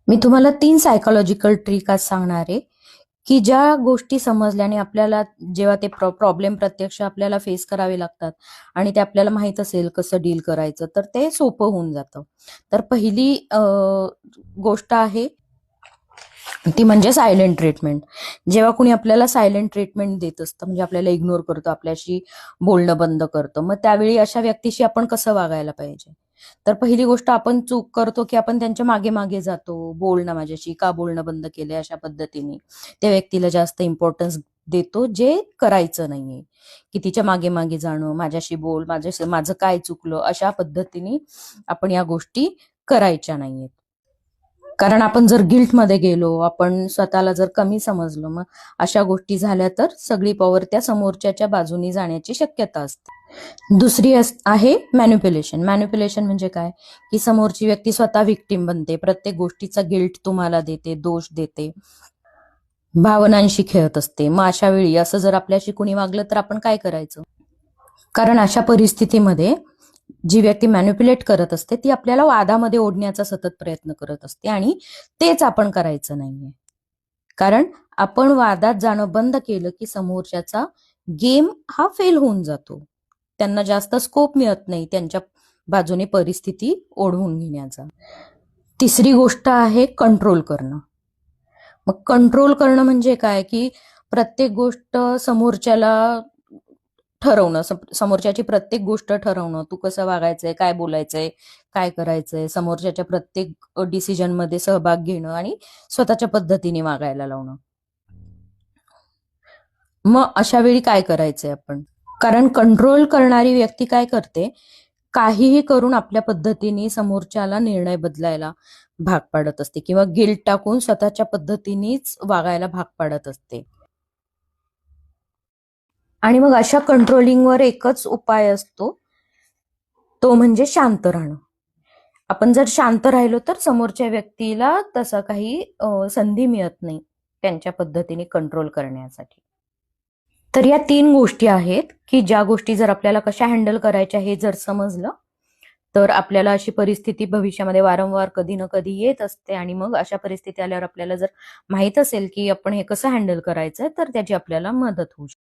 मी तुम्हाला 3 psychological trick आज सांगणार आहे, की ज्या गोष्टी समजल्याने आपल्याला जेव्हा ते प्रॉब्लेम प्रत्यक्ष आपल्याला फेस करावे लागतात आणि ते आपल्याला माहीत असेल कसं डील करायचं, तर ते सोपं होऊन जातं. तर पहिली गोष्ट आहे ती म्हणजे सायलेंट ट्रीटमेंट. जेव्हा कुणी आपल्याला सायलेंट ट्रीटमेंट देत असतं, म्हणजे आपल्याला इग्नोर करतो, आपल्याशी बोलणं बंद करतं, मग त्यावेळी अशा व्यक्तीशी आपण कसं वागायला पाहिजे? तर पहिली गोष्ट आपण चूक करतो, की आपण त्यांच्या मागे मागे जातो, बोल ना माझ्याशी, का बोलणं बंद केलंय, अशा पद्धतीने त्या व्यक्तीला जास्त इम्पॉर्टन्स देतो, जे करायचं नाहीये. की तिच्या मागे मागे जाणं, माझ्याशी बोल, माझं काय चुकलं, अशा पद्धतीने आपण या गोष्टी करायच्या नाहीयेत. कारण आपण जर गिल्टमध्ये गेलो, आपण स्वतःला जर कमी समजलो, मग अशा गोष्टी झाल्या तर सगळी पॉवर त्या समोरच्याच्या बाजूनी जाण्याची शक्यता असते. दुसरी आहे मॅनिप्युलेशन. मॅनिप्युलेशन म्हणजे काय, की समोरची व्यक्ती स्वतः व्हिक्टीम बनते, प्रत्येक गोष्टीचा गिल्ट तुम्हाला देते, दोष देते, भावनांशी खेळत असते. मग अशा वेळी असं जर आपल्याशी कुणी वागलं तर आपण काय करायचं? कारण अशा परिस्थितीमध्ये जी व्यक्ती मॅनिप्युलेट करत असते ती आपल्याला वादामध्ये ओढण्याचा सतत प्रयत्न करत असते आणि तेच आपण करायचं नाहीये. कारण आपण वादात जाणं बंद केलं की समोरच्याचा गेम हा फेल होऊन जातो. त्यांना जास्त स्कोप मिळत नाही त्यांच्या बाजूने परिस्थिती ओढवून घेण्याचा. तिसरी गोष्ट आहे कंट्रोल करणं. मग कंट्रोल करणं म्हणजे काय, की प्रत्येक गोष्ट समोरच्याला ठरवणं, समोरच्याची प्रत्येक गोष्ट ठरवणं, तू कसं वागायचंय, काय बोलायचंय, काय करायचंय, समोरच्याच्या प्रत्येक डिसिजन मध्ये सहभाग घेणं आणि स्वतःच्या पद्धतीने वागायला लावणं. मग अशा वेळी काय करायचंय आपण? कारण कंट्रोल करणारी व्यक्ती काय करते, काहीही करून आपल्या पद्धतीने समोरच्याला निर्णय बदलायला भाग पाडत असते किंवा गिल्ट टाकून स्वतःच्या पद्धतीनेच वागायला भाग पाडत असते. आणि मग अशा कंट्रोलिंगवर एकच उपाय असतो, तो म्हणजे शांत राहणं. आपण जर शांत राहिलो तर समोरच्या व्यक्तीला तसा काही संधी मिळत नाही त्यांच्या पद्धतीने कंट्रोल करण्यासाठी. तर या 3 गोष्टी आहेत, की ज्या गोष्टी जर आपल्याला कशा हँडल करायच्या हे जर समजलं, तर आपल्याला अशी परिस्थिती भविष्यामध्ये वारंवार कधी ना कधी येत असते आणि मग अशा परिस्थिती आल्यावर आपल्याला जर माहित असेल, की आपण हे कसं हँडल करायचंय, तर त्याची आपल्याला मदत होऊ शकते.